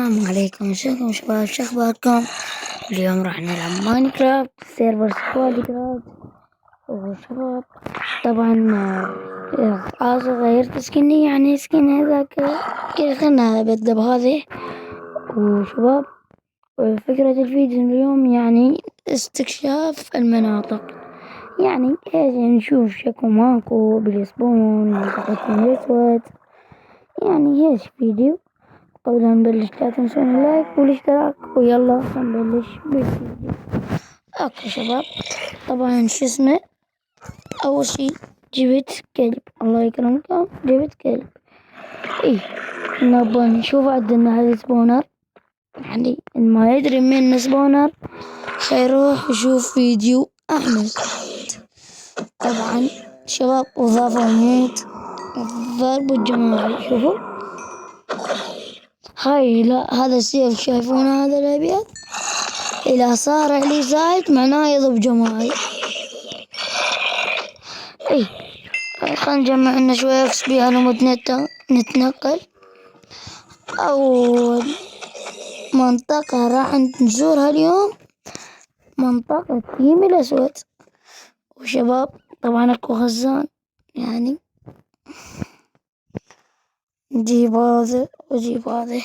السلام عليكم، شلونكم شباب؟ شو اخباركم؟ اليوم راح نلعب ماينكرافت سيرفر سكواد كرافت. وشباب طبعا غيرت سكني، يعني سكن هذاك كذا، خلنا ابدل بهذه. وشباب فكرة الفيديو اليوم يعني استكشاف المناطق، يعني ايش نشوف شكو ماكو باليسبون منطقة الاسود، يعني ايش فيديو. قبل ما نبلش لا تنسون اللايك والاشتراك، ويلا نبلش بالفيديو. اوكي شباب، طبعا شو اسمه، اول شي جبت كلب، الله يكرمكم جبت كلب. ايه نبغى نشوف عندنا هذا سبونر، يعني ما يدري من سبونر خيروح يشوف فيديو احمد. طبعا شباب وظافوا ميوت الضرب الجماعي، شوفوا هاي، لا هذا السيف شايفونه، هذا الابيض إذا صار عليه زايد معناه يضرب جماعي. اي خلينا نجمع لنا شوية اكس بي على مود نتنقل. أول منطقة راح نزورها اليوم منطقة تيم الأسود. وشباب طبعا اكو خزان، يعني نجيب هذا وجيب هذا.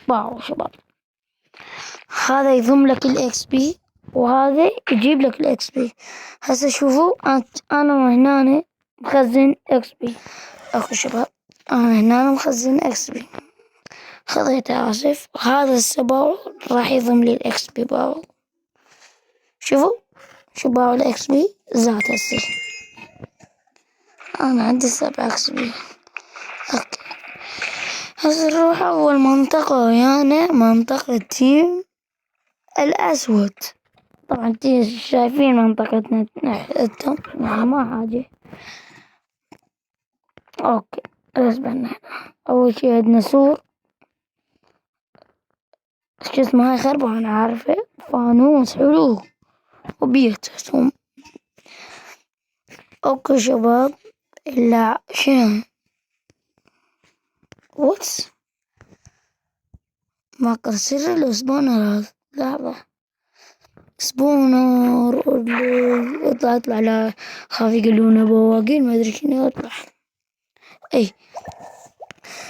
باو شباب، هذا يضم لك الاكس بي وهذا يجيب لك الاكس بي. هسه شوفوا انا هنا مخزن اكس بي. اخو شباب انا هنا مخزن اكس بي، خذيته اسف. هذا السباو راح يضم لي الاكس بي باو. شوفوا شو باو الاكس بي زاد هسه، انا عندي 7 اكس بي. اوكي هسه نروح اول منطقة، يعني منطقة تيم الاسود. طبعا شايفين منطقتنا ناحيتهم، يعني ما حاجة. اوكي رسبنا اول شي عندنا سور، شو اسمه، هاي خربة انا عارفة، فانوس حلو وبيتهم. اوكي شباب، لا شنو واتس ما سر الاسبونر هذا، لحظة سبونر اطلع لا خاف يقولون بواقين ما ادري شنو يطلع. اي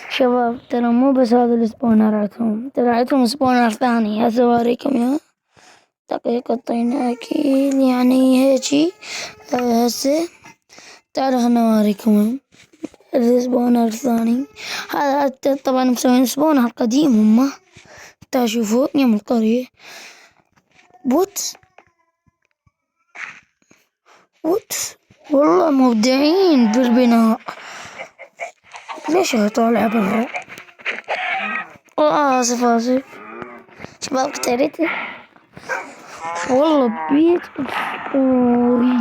شباب ترى مو بس هذا السبونراتهم، ترى عندهم سبونر ثاني، هسه اوريكم اياه دقيقة. طينا اكيد يعني هيجي. هسه تعالوا خلنا اوريكم السبونر الثاني. هذا طبعا مسوين سبونر قديم هم، تشوفوا يوم القرية. بوت والله مبدعين بالبناء. ليش طالع برا؟ آسف شباب، اشتريته والله بيت أسطوري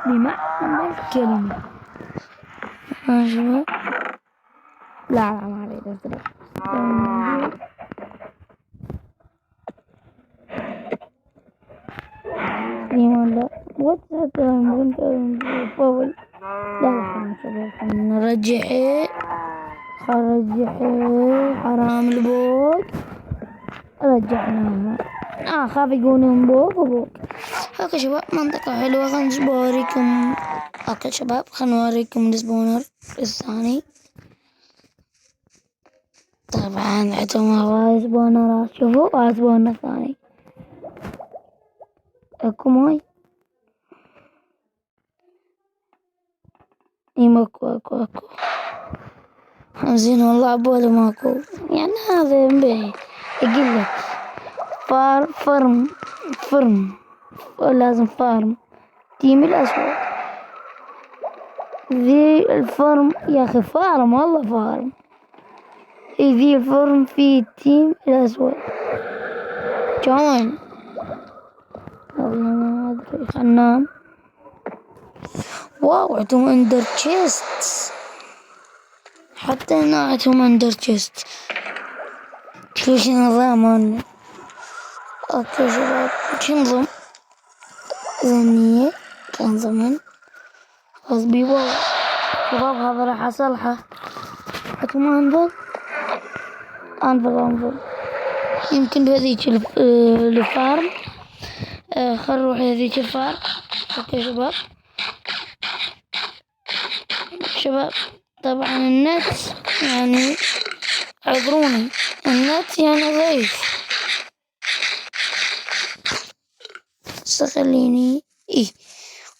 بمعنى الكلمة. شباب لا ما عليه تصريح. لا واتساب فاول. لا حرام شباب، نرجع حرام البوق رجعناها. خاف يقولون بوق وبوق. اوكي شباب منطقة حلوة، خلنا نوريكم. اوكي شباب خلنا نوريكم السبونر الثاني. طبعا عندهم هواي سبونرات، شوفوا هذا سبونر ثاني. اكو ماي، اكو زين والله عبالي ماكو، يعني هذا ينبغي يقول لك فرم لازم فارم تيم الأسود. ذي الفرم يا أخي فارم، والله فارم. ذي الفرم في تيم الأسود جوين. والله ما أدري، خلنا ننام. واو عندهم اندر تشيست، حتى هنا عندهم اندر تشيست. شوف النظام مالنا. اوكي شباب شنظم ذنية كان زمن غصبي والله. شباب هذا راح اصلحه، عندهم اندر أنفض يمكن بهذيك الفارم. خل نروح هذيك الفارم. اوكي شباب طبعا النت يعني اعذروني، النت يعني ضعيف، بس خليني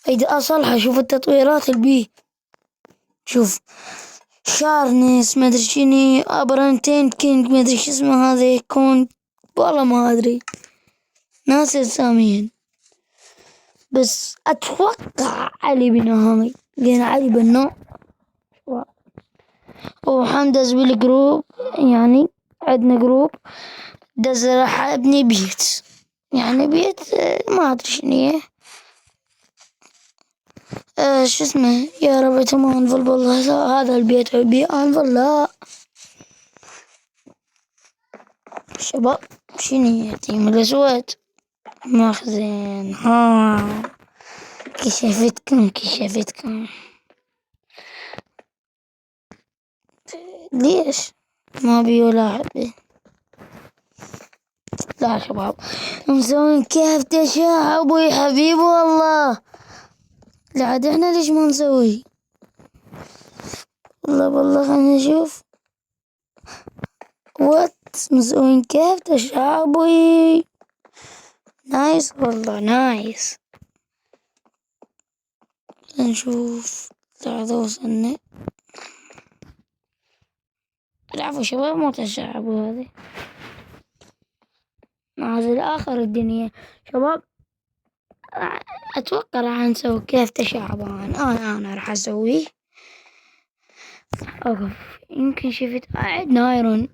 اذا اصلها. شوف التطويرات البيه، شوف شارنس ما ادري شني، ابرنتين كينج ما ادري شو اسمه هذا كون، والله ما ادري ناسي اساميهن. بس اتوقع علي بنهامي، لان علي بنو وحمدز بالجروب. يعني عندنا جروب دز راح ابني بيت، يعني بيت ما ادري شنو شو اسمه يا رب تمام انفل. والله هذا البيت عبي انفل. لا شباب شنو يتيم الاسود مخزن. ها كشفتكم ليش ما بي ولا حبي. لا شباب مسوين كيف تشاعب يا حبيبي والله. لا عاد احنا ليش ما نسوي؟ والله خلينا نشوف. وات مسوين كيف تشعبي. نايس والله نايس. نشوف لحظة وصلنا. العفو شباب مو تشعبوا هذه نازل آخر الدنيا. شباب أتوقع راح نسوي كيف تشعبان. أنا راح أسويه. أوقف يمكن شفت عندنا ايرون.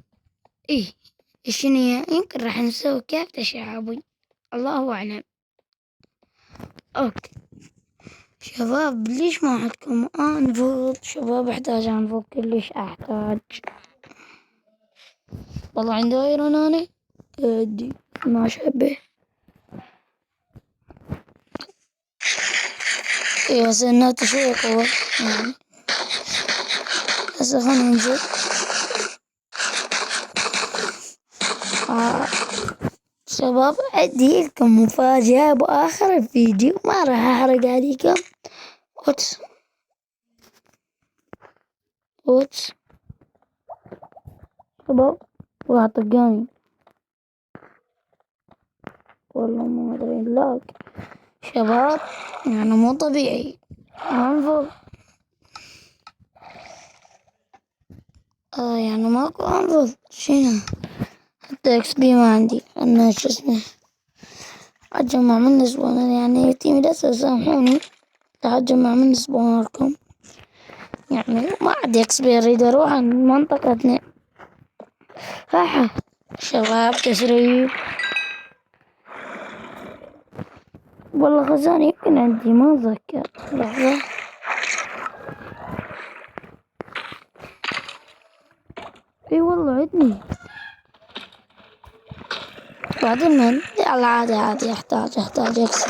شنو يمكن راح نسوي كيف تشعبي، الله أعلم. أوكي شباب ليش ما عندكم أنفض؟ شباب أحتاج أنفض كلش أحتاج. والله عندي ايرون أنا أدي ما شبه. بس النت شوي قوة يعني. هسه خلنا ننزل. شباب عندي لكم مفاجأة بآخر الفيديو، ما راح أحرق عليكم. واتس شباب واحد طقاني والله ما أدري لاك. شباب يعني مو طبيعي. انظر يعني ماكو انظر شنو. حتى اكس بي ما عندي. انا شو اسمه اجمع من سبونر، يعني تيمي لا سامحوني راح اجمع من سبونركم. يعني ما عندي اكس بي اريد اروح عند منطقتنا. شباب تسريب والله خزانة يمكن عندي ما اتذكر. لحظة اي والله عندي. بعدين من يلا عادي احتاج اكسب.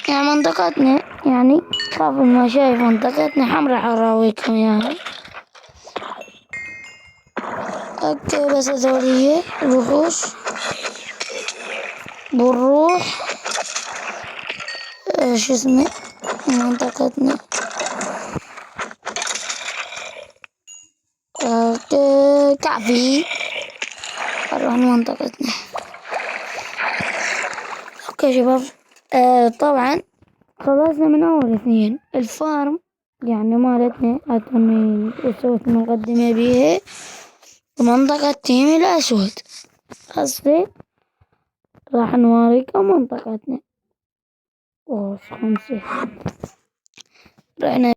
يعني منطقتنا يعني خاف ما شايف منطقتنا حمرا حراويكم يعني. اوكي بس هذولي الوحوش بنروح شو اسمه منطقتنا. اوكي كعبي نروح منطقتنا. اوكي شباب طبعا خلصنا من اول اثنين الفارم يعني مالتنا. اتوني سويت مقدمة بيها منطقة تيم الاسود. هسه راح نوريكم منطقتنا. خمسة رحنا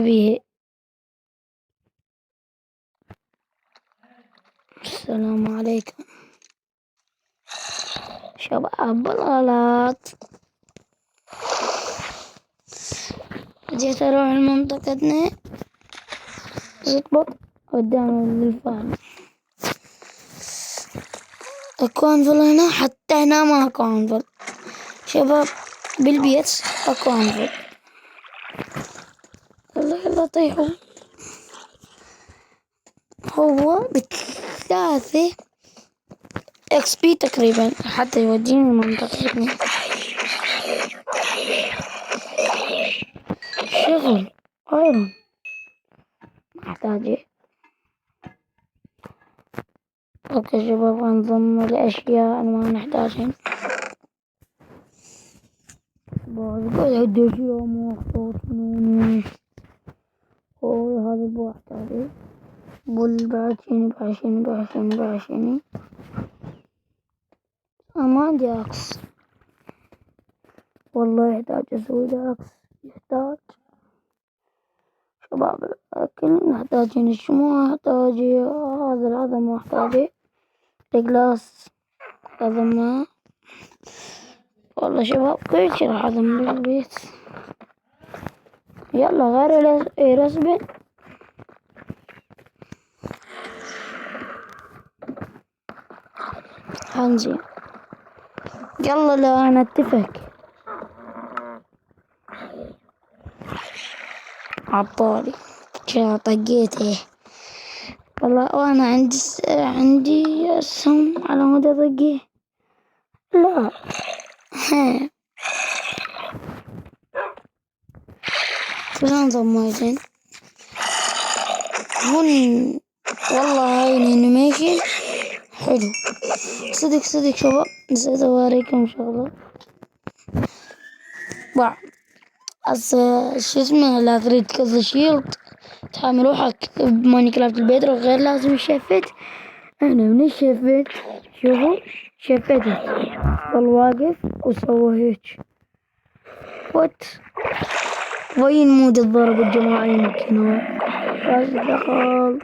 بيه. السلام عليكم شباب بالغلط. جيت اروح لمنطقتنا زبط قدام الفارم. اكو انفل هنا، حتى هنا ما اكو انفل. شباب بالبيت اكو انفل. يلا يلا طيحوا. هو بثلاثة اكس بي تقريبا حتى يوديني منطقتنا. شغل ايرون محتاجه. اوكي شباب نضم الاشياء اللي ما نحتاجهن. بقول عندي اشياء ما احتاجهن. هذا البو احتاجه. بعشيني. ما عندي عكس. والله يحتاج اسوي عكس. يحتاج شباب الأكل محتاجين الشموع، أحتاج هذا ما أحتاجه. الجلاس هذا ما. والله شباب كل شي راح أخذ من البيت. يلا غير رسبة. هنزين. يلا لا نتفق. عطاري طقيته. والله وانا عندي اسهم على مود اطقيه. لا ها شلون ضميتين هون. والله هاي الانيميشن حلو صدق شباب. نسيت اوريكم شغله بعد. شو اسمه لا تريد كذا شيلد تحمل روحك بماينكرافت البيت غير لازم يشفت. انا من الشفت شوفوا شفتت ظل واقف وسوى هيك. وات وين مود الضرب الجماعي يمكن هو راس دخل.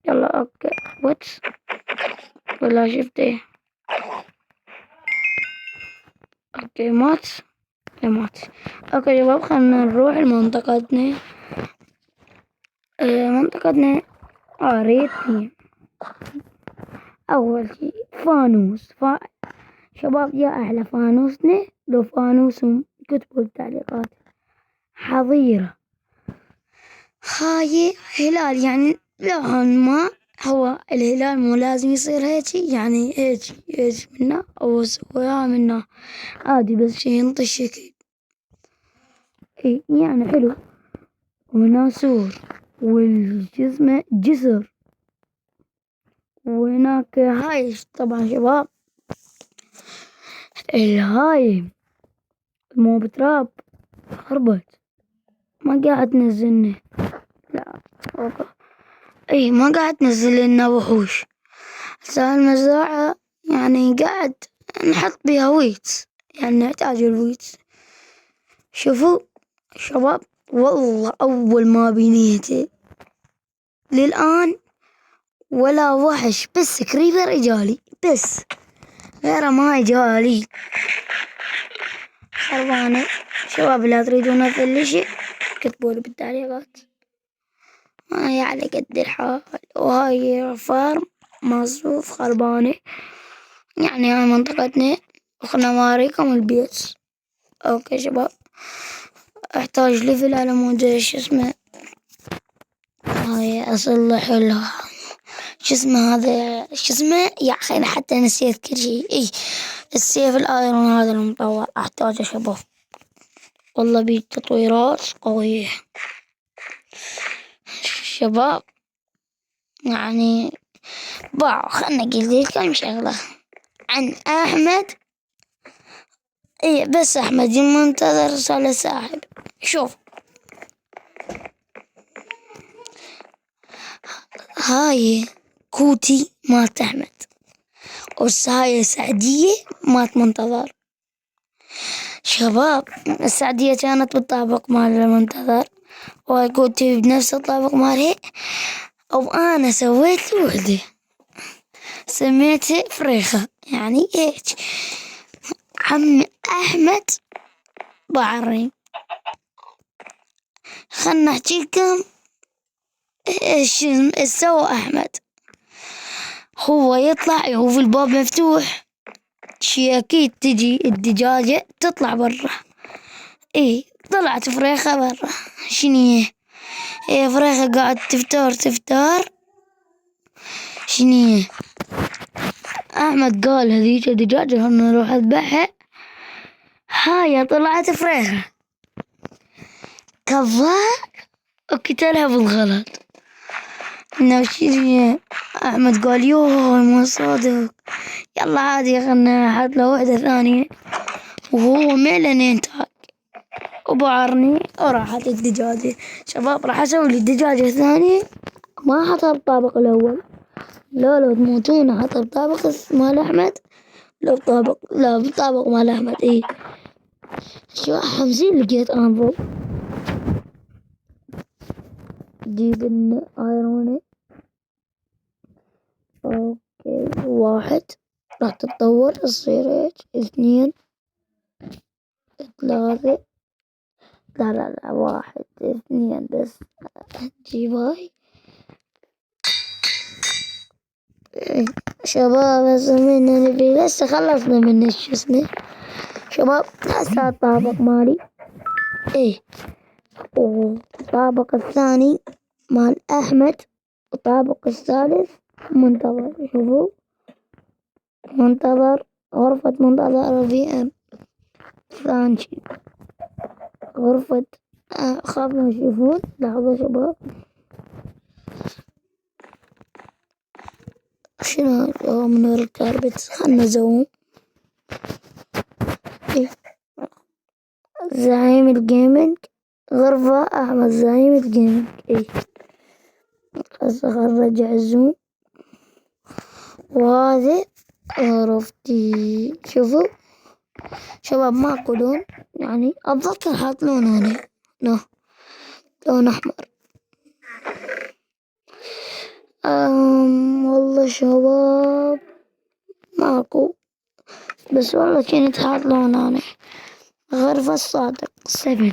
يلا اوكي وات ولا شفته. اوكي مات. اوكي شباب خلنا نروح لمنطقتنا. منطقتنا ريتني. اول شي فانوس شباب يا احلى فانوسنا لو فانوسهم كتبوا بالتعليقات. حظيرة هاي هلال يعني لون ما هو الهلال مو لازم يصير هيجي يعني هيجي منا او سويها منا عادي بس شي ينطي الشكل. يعني حلو. وناسور والجسم جسر. وهناك هاي طبعا شباب الهاي مو بتراب هربت ما قاعد تنزلنا. لا ما قاعد تنزل لنا وحوش. هسه المزرعة يعني قاعد نحط بيها ويت يعني نحتاج الويت. شوفوا شباب والله اول ما بنيته للآن ولا وحش بس كريبر اجالي بس غيره ما اجالي. خربانة شباب لا تريدون هذا شيء كتبوا لي بالتعليقات. هاي على قد الحال. وهاي فارم مصروف خربانة يعني هاي منطقتنا. وخلنا نوريكم البيت. اوكي شباب احتاج ليفل على مود شو اسمه هاي اصلح شو اسمه هذا شو اسمه يا اخي انا حتى نسيت كل شيء. السيف الايرون هذا المطور احتاجه شباب. والله بيه تطويرات قوية شباب. يعني خلنا اقول لكم شغلة عن احمد. بس احمد المنتظر رسالة ساحب. شوف هاي كوتي مالت احمد والساية سعدية مالت منتظر. شباب السعدية كانت بالطابق مال المنتظر وهاي كوتي بنفس الطابق مالها. وانا سويت وحدة سميتها فريخة يعني هيك. عم احمد بعرين. خلنا نحكي لكم ايش سوى احمد. هو يطلع يشوف الباب مفتوح شي أكيد تجي الدجاجة تطلع برا. إيه طلعت فريخة برا. شنيه؟ إيه فريخة قاعد تفتار. شنيه؟ أحمد قال هذيك دجاجة خلنا نروح أذبحها. هاي طلعت فريخة. كذاب وقتلها بالغلط. نمشي. أحمد قال يوه ما صادق. يلا عادي خلنا نحط له واحدة ثانية. وهو ملنين تاك وبعرني وراحت الدجاجة. شباب راح أسوي لي الدجاجة الثانية ما حطها بالطابق الأول. لو تموتون حطها بالطابق مال أحمد. لا بالطابق مال أحمد. إيه شو 50 لقيت أنظر. جيب الآيرونة. اوكي 1 راح تتطور تصير هيك 2 3. لا 1 2 بس. جيب هاي. شباب هسه منا نبي لسه خلصنا من شو اسمه. شباب هسه الطابق مالي. ايه والطابق الثاني مال أحمد. والطابق الثالث منتظر. شوفوا منتظر غرفة منتظر VM. ثاني شي غرفة أخاف ما يشوفون. لحظة شباب. شنو من ورا الكاربت. خلنا زوم. إيه. زعيم الجيمنج غرفة أحمد زعيم الجيمنج. إيه هسه نرجع الزوم. وهذه غرفتي. شوفوا شباب ماكو لون يعني أتذكر حاط لون هنا. لون أحمر. والله شباب ماكو بس والله كنت حاط لون أنا. غرفة الصادق 7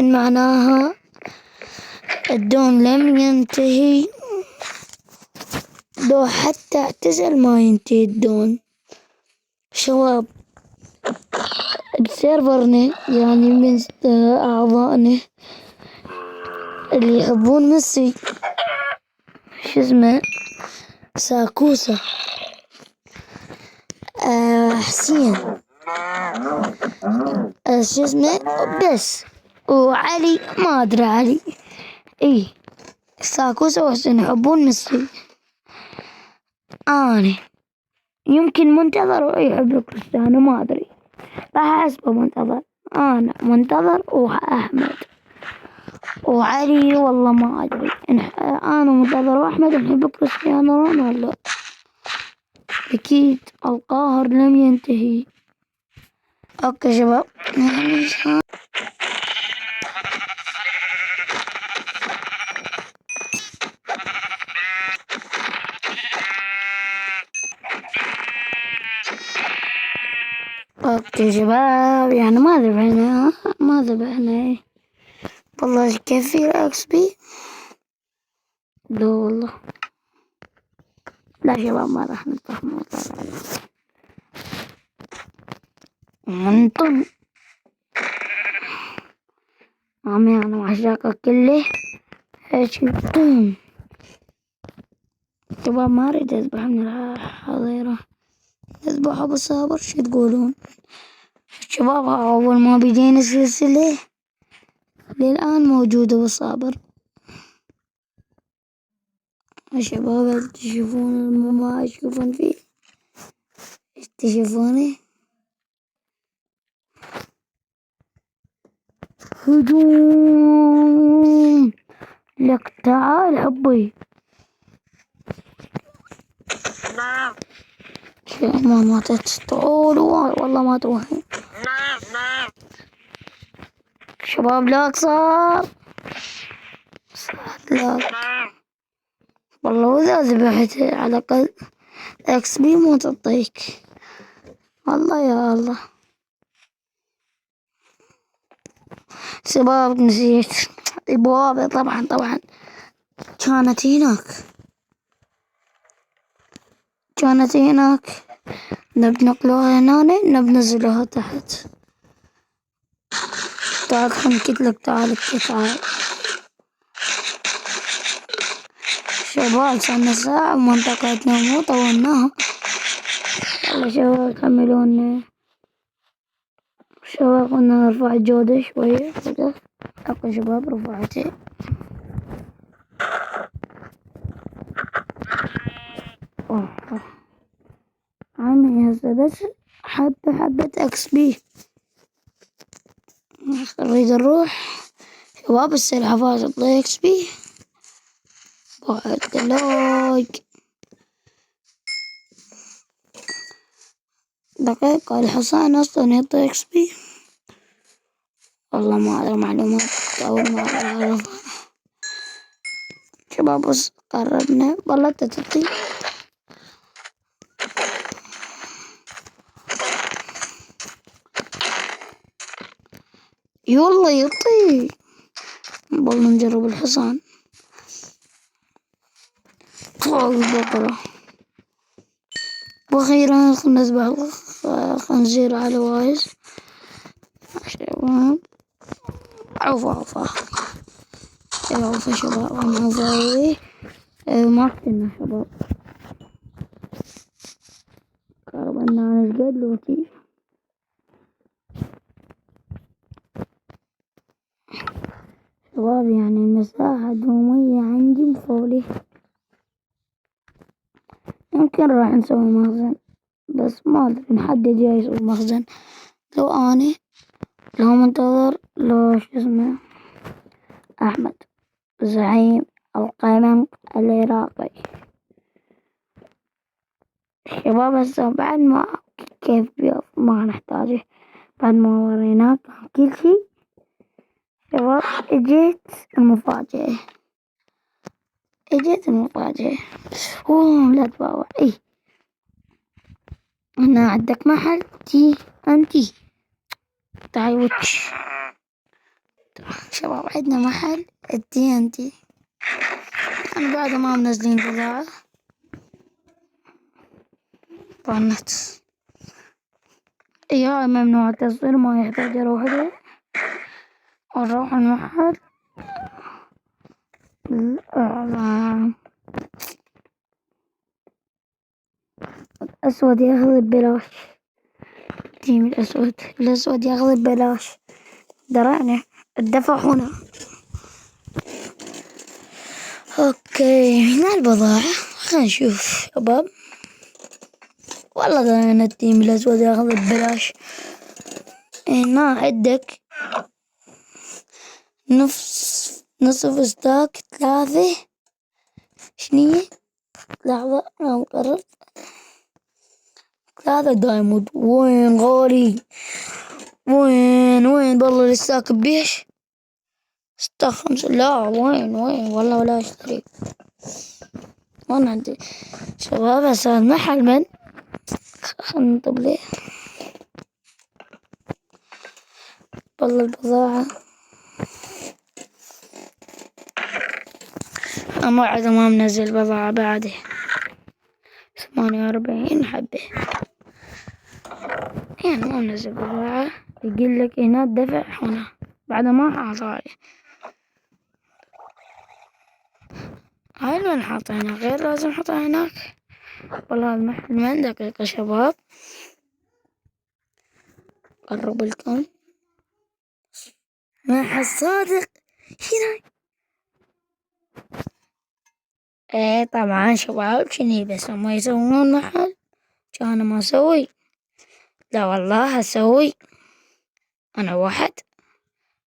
معناها الدون لم ينتهي. لو حتى اعتزل ما ينتهي الدون. شباب بسيرفرنا يعني من أعضائنا اللي يحبون ميسي شو اسمه ساكوسة حسين شو اسمه بس. وعلي ما أدري علي. إيه ساكوسة وحسين يحبون ميسي. أنا يمكن منتظر ويحب كريستيانو ما أدري. راح أحسبه منتظر. أنا منتظر وأحمد وعلي والله ما أدري. أنا منتظر وأحمد نحب كريستيانو رونالدو. أكيد القاهر لم ينتهي. أوكي شباب اوكي شباب يعني ما ذبحنا إيه. والله كثير اكس بي. لا والله لا شباب ما راح نفتح موضوع. انتم عمي انا وعشاقة كله هيك يكون. شباب ما اريد اذبح من الحظيرة. اذبح ابو صابر شو تقولون؟ شباب أول ما بدينا السلسلة للآن موجودة بالصابر. شباب تشوفون ما تشوفون فيه تشوفونه. هجوم لك تعال حبي. شيء ما ماتت طول والله ما تروحين. شباب لا صار لا والله وإذا ذبحته على الأقل اكس بي ما تعطيك. والله يا الله شباب نسيت البوابة. طبعا كانت هناك نبي نقلوها هنا، نبي ننزلوها تحت. تعال خلنا نكتلك، تعال تعال شباب، صرنا ساعة ومنطقتنا مو طولناها. يلا شباب كملونا. شباب قلنا نرفع الجودة شوية كده. اوكي شباب رفعتي. عامل هسه بس حبة اكس بي. نريد نروح شباب السلحفاة تطلع اكس بي بعد لايك دقيقة. الحصان اصلا يعطي اكس بي. والله ما أدري معلومات أول مرة أعرفها. شباب بس قربنا، والله تعطي. والله يعطي. والله نجرب الحصان. البقرة. وأخيرا نذبح الخنزير على وايز. شباب عوفة عوفة شباب، عوفة ما كنا شباب. قربنا نسجد لوتي. شباب يعني المساحة الدومية عندي مفولي. يمكن راح نسوي مخزن، بس ما أدري نحدد جاي يسوي مخزن. لو منتظر، لو شو اسمه أحمد زعيم القلم العراقي. شباب هسه بعد ما كيف ما نحتاجه، بعد ما وريناك كل شي. شباب اجت المفاجأة. اوه لا تباوع. هنا عندك محل تي انتي. تعي وتش. شباب عندنا محل التي انتي. أنا بعد ما منزلين بضاعة طنت. هاي ممنوع التصوير، ما يحتاج أروح له. أروح المحل الإعلان. الأسود ياخذ ببلاش. تيم الأسود ياخذ ببلاش. درعنا الدفع هنا. اوكي هنا البضاعة. خلينا نشوف شباب. والله قالنا التيم الأسود ياخذ ببلاش. هنا عندك نصف ستاك 3. شنية؟ لحظة أنا مقرب. 3 دايموند. وين غالي؟ وين والله الستاك بيش. ستاك 5. لا وين والله ولا اشتري. وانا عندي شباب هسه محل من. خلنا نطب ليه. والله البضاعة موعد ما منزل بضاعة بعده. 48 حبة. يعني ما منزل بضاعة. يقول لك هنا الدفع هنا بعد ما حاطه. هاي اللي نحطها هنا غير لازم نحطها هناك. والله المحل من دقيقة شباب. قرب لكم محل صادق هنا. ايه طبعا شباب شني بس ما يسوون محل كان ما اسوي. لا والله اسوي. انا واحد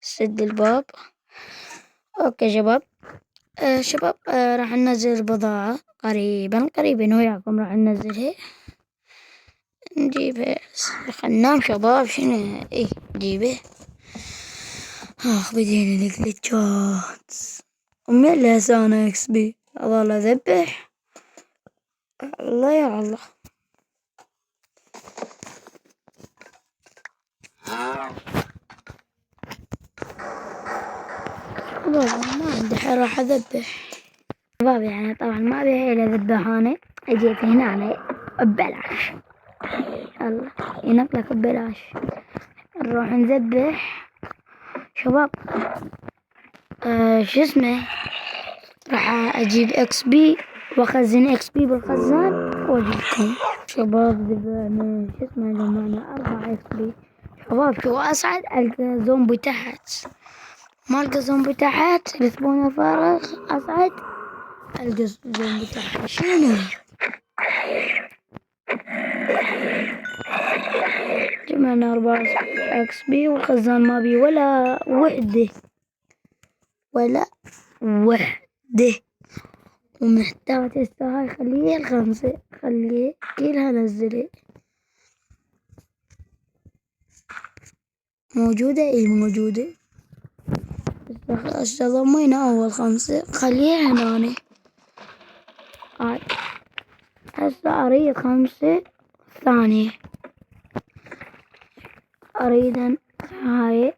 سد الباب. اوكي شباب. شباب راح ننزل البضاعة قريبا وياكم راح ننزلها. نجيبها. خلنا ننام شباب. شنو نجيبه. بدينا الجلتشات. ومن اللي هسانا اكس بي اظل اذبح. الله يا الله. ما عندي حل راح اذبح. شباب يعني طبعا ما ابي الا اذبح. انا اجيت هنا ببلاش. يلا ينقلك ببلاش. نروح نذبح شباب. شو اسمه، راح اجيب اكس بي واخزن اكس بي بالخزان واجيكم شباب. ذبحنا شو اسمه، جمعنا 4 اكس بي شباب. شو اصعد القى زومبي تحت، ما القى زومبي تحت، السبونة فارغ، اصعد القى زومبي تحت. شنو جمعنا 4 اكس بي والخزان ما بي ولا وحدة، ولا وحدة. ومحتاج هاي خليه ال5، خليه كلها نزلي موجودة. اي موجودة. ضمينا اول 5 خليها هنا. هاي هسه اريد 5 ثانية. اريد هاي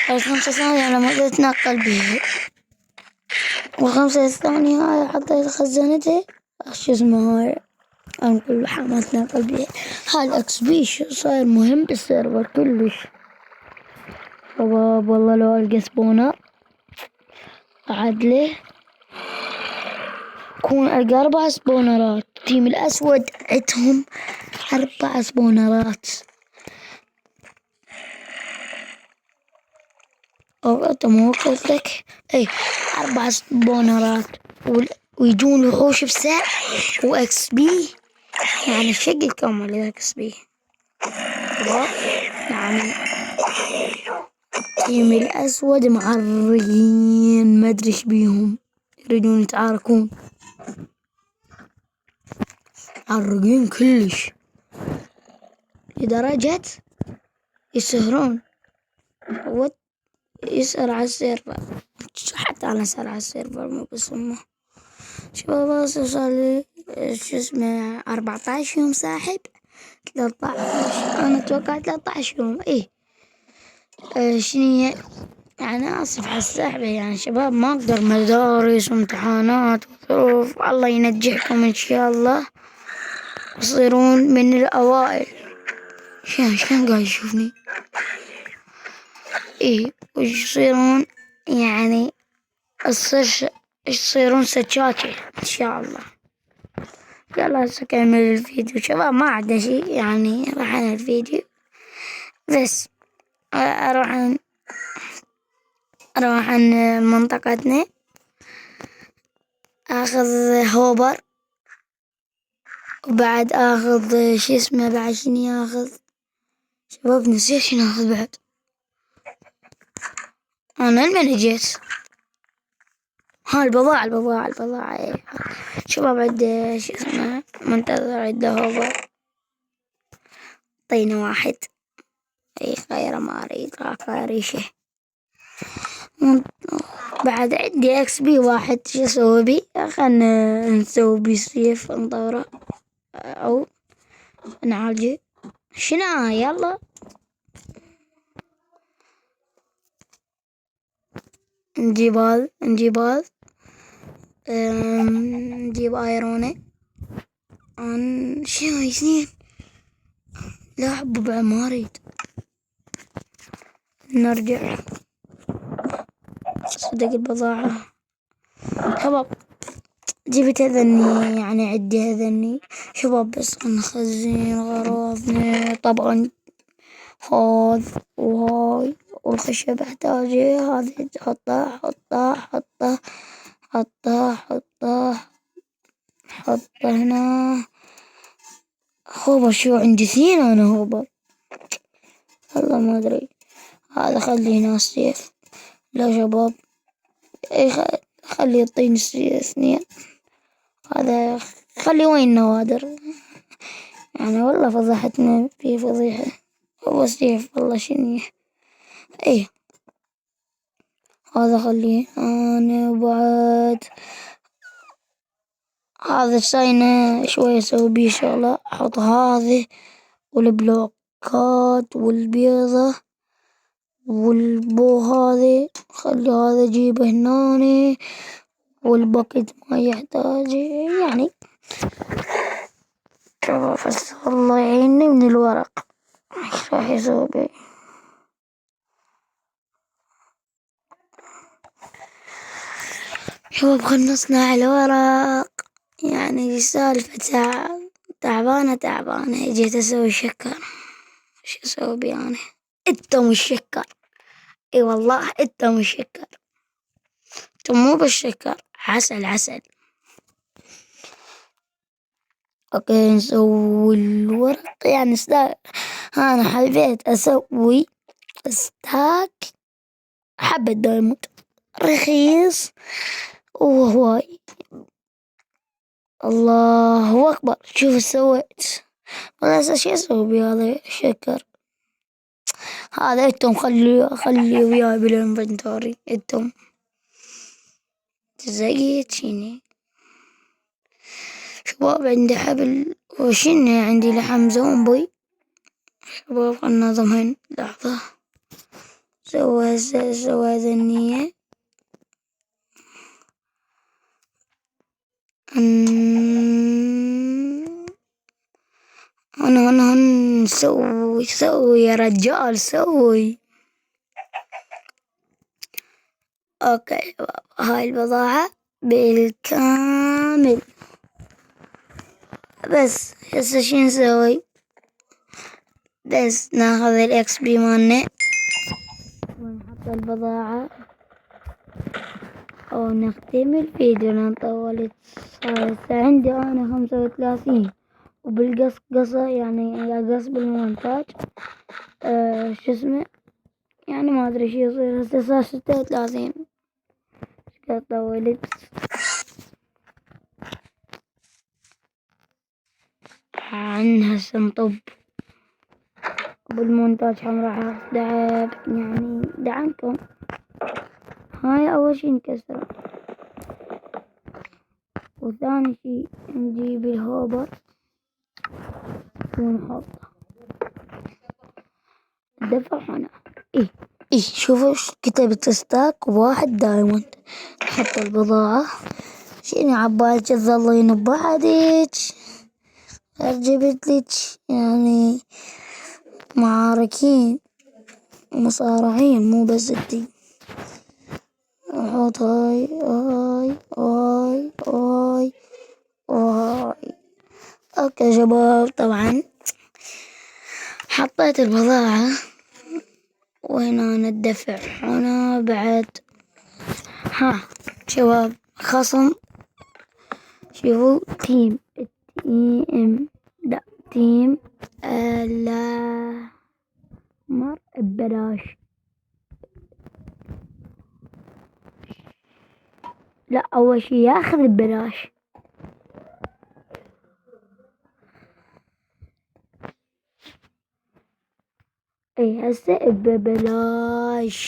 ال5 ثانية على ما اتنقل بيها. وال5 الثانية هاي حطيت خزنتها شو اسمه هاي انقل حماتنا قلبي. هاي الاكس بي صاير مهم بالسيرفر كلش شباب. والله لو القى سبونر عدله كون القى 4 سبونرات. تيم الاسود عندهم 4 سبونرات. او انت مو قلت لك اي 4 سبونرات ويجون وحوش بساع واكس بي، يعني شقل كامل اكس بي يعني. تيم الأسود معرقين، ما أدري إيش بيهم، يريدون يتعاركون، معرقين كلش لدرجة يسهرون يسهر على السيرفر. حتى أنا سهر على السيرفر مو بس هم. شباب صار لي شو اسمه 14 يوم ساحب، 13 أنا أتوقع 13 يوم. إيه شنو يعني آسف على السحبة يعني شباب، ما أقدر، مدارس وامتحانات وظروف. الله ينجحكم إن شاء الله تصيرون من الأوائل. شلون قاعد يشوفني؟ إيه ويصيرون يعني تصيرون سجاكة إن شاء الله. يلا هسه كمل الفيديو شباب، ما عدا شي يعني. راح الفيديو بس أروح عن منطقتنا، اخذ هوبر، وبعد اخذ شو اسمه، بعد شنو اخذ شباب؟ نسيت شنو اخذ بعد. انا لمن جيت ها البضاعة ايه. شباب عده شو اسمه منتظر، عده هوبر، طينا واحد اي خير ما اريد ريشه. بعد عندي اكس بي واحد، شو اسوي بي؟ خلنا نسوي بي سيف نطوره او نعالجه. شنو يلا نجيب هذا، نجيب ايرونه. شنو هاي سنين؟ لا حبوا بعد ما اريد. نرجع صدق البضاعة شباب. جبت هذني يعني عدي هذني شباب، بس نخزن غراضنا طبعا. هذا وهاي والخشب احتاجه، هذا حطه هنا. هوبر شو عندي 2 انا هوبر، والله ما ادري. هذا خليه هنا السيف. لا شباب خلي الطين 2. هذا خلي وين نوادر يعني. والله فضحتنا في فضيحة. هو سيف والله شنيه. ايه هذا خليه انا. وبعد هذا ساينه شوية اسوي بيه شغلة. احط هذه والبلوكات والبيضة والبو هذه، خلي هذا اجيبه هنا. والباكت ما يحتاج يعني. شباب بس الله يعيني من الورق. ايش راح يسوي بي؟ شباب خلصنا على الورق. يعني سالفة تعبانة جيت اسوي شكر. ايش اسوي بي انا؟ انت مش شكر. اي والله انت مش شكر. انت مو بالشكر، عسل. اوكي نسوي الورق يعني انا حبيت اسوي ستاك حبة دايموند رخيص وهواي. الله اكبر شوف ايش سويت. والله شو اسوي بهذا الشكر هذا؟ انتم خلي وياي بالانفنتوري. انتم زيتيني. شباب عندي حبل وشني عندي لحم زومبي. شباب خلنا نظمهن لحظة. سوى ذنية. أنا سوي يا رجال سوي. أوكي هاي البضاعة بالكامل. بس هسه شي نسوي؟ بس ناخذ الإكس بي مالنا ونحط البضاعة أو نختم الفيديو لأن طولت. صار عندي أنا 35 وبالقصقصة يعني قص بالمونتاج شو اسمه يعني ما أدري شو يصير. هسه صار 36 قد طولت. هسه نطب بالمونتاج هم راح اخذ يعني دعمكم. هاي اول شي نكسره وثاني شي نجيب الهوبر ونحطه دفع هنا. شوفوا كتبت ستاك 1 دايموند. نحط البضاعة. شنو عبالك تظلين ببعدك؟ جبتلك يعني معاركين مصارعين مو بس الدين. احط هاي. اوكي شباب طبعا حطيت البضاعة وهنا الدفع هنا بعد. شباب خصم. شوفوا تيم الأحمر ببلاش. لا أول شي ياخذ ببلاش. هسه ببلاش.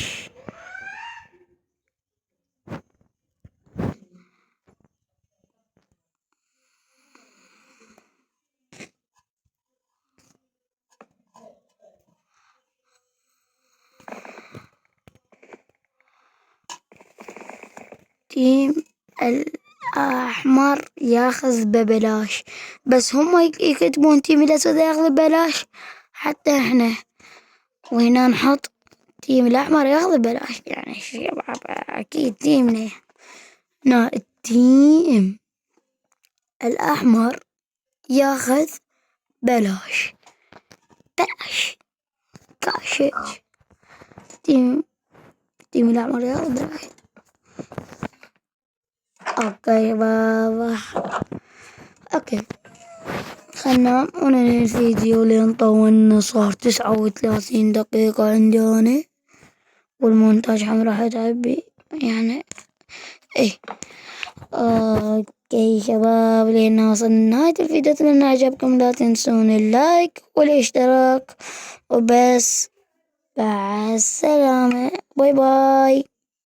تيم الأحمر ياخذ ببلاش. بس هم يكتبون تيم الأسود ياخذ ببلاش حتى احنا. وهنا نحط تيم الأحمر ياخذ ببلاش يعني شباب أكيد تيمنا. التيم الأحمر ياخذ بلاش كاشيج. تيم الأحمر ياخذ بلاش. اوكي بابا. اوكي خلنا ننهي الفيديو لين طولنا. صار 39 دقيقة عندي انا والمونتاج هم راح يتعبي يعني. اوكي شباب لين وصلنا لنهاية الفيديو. اتمنى عجبكم. لا تنسون اللايك والاشتراك وبس. مع السلامة. باي باي.